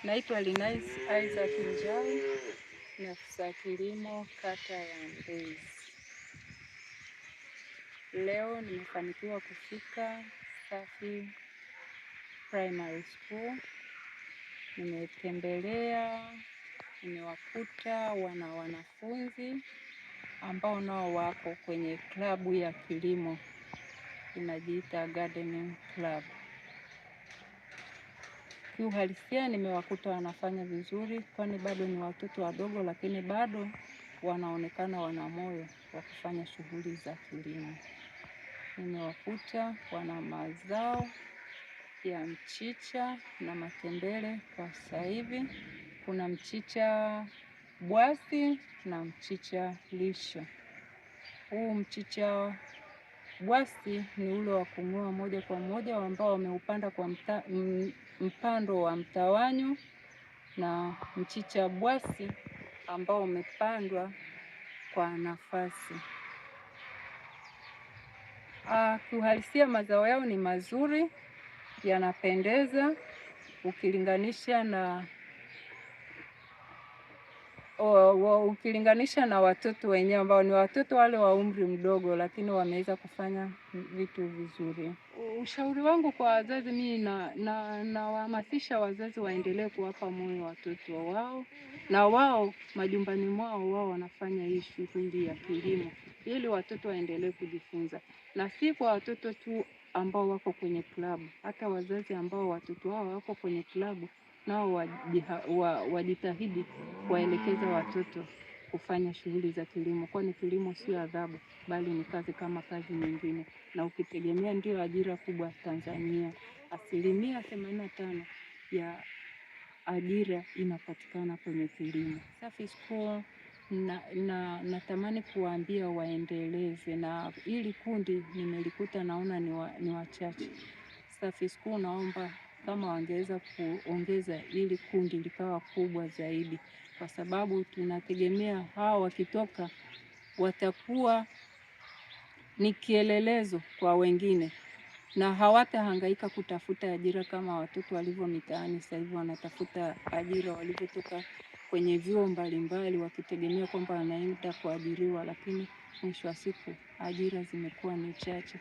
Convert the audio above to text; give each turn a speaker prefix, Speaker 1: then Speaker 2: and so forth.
Speaker 1: Naitwa Linais Isaac Njau, ni afisa kilimo kata ya Mbezi. Leo nimefanikiwa kufika Safi Primary School. Nimetembelea, nimewakuta wanafunzi ambao nao wako kwenye klabu ya kilimo inajiita Gardening Club. Kiuhalisia nimewakuta wanafanya vizuri, kwani bado ni watoto wadogo, lakini bado wanaonekana wana moyo wa kufanya shughuli za kilimo. Nimewakuta wana mazao ya mchicha na matembele. Kwa sasa hivi kuna mchicha bwasi na mchicha lisho. Huu mchicha bwasi ni ule wa kung'oa moja kwa moja ambao wameupanda kwa mpando wa mtawanyo, na mchicha bwasi ambao umepandwa kwa nafasi. Kiuhalisia mazao yao ni mazuri, yanapendeza ukilinganisha na watoto wenyewe ambao ni watoto wale wa umri mdogo, lakini wameweza kufanya vitu vizuri. Ushauri wangu kwa wazazi, mimi nawahamasisha wazazi waendelee kuwapa moyo watoto wao, na wao majumbani mwao wao wanafanya hii shughuli ya kilimo ili watoto waendelee kujifunza, na si kwa watoto tu ambao wako kwenye klabu, hata wazazi ambao watoto wao wako kwenye klabu nao wajitahidi kuwaelekeza watoto kufanya shughuli za kilimo, kwani kilimo sio adhabu bali ni kazi kama kazi nyingine, na ukitegemea ndio ajira kubwa Tanzania. 85% ya ajira inapatikana kwenye kilimo. Safi School natamani kuwaambia waendeleze, na ili kundi nimelikuta naona ni wachache. Safi School naomba kama wangeweza kuongeza ili kundi likawa kubwa zaidi, kwa sababu tunategemea hao wakitoka watakuwa ni kielelezo kwa wengine na hawatahangaika kutafuta ajira kama watoto walivyo mitaani sasa hivi wanatafuta ajira walivyotoka kwenye vyuo mbalimbali wakitegemea kwamba wanaenda kuajiriwa, lakini mwisho wa siku ajira zimekuwa ni chache.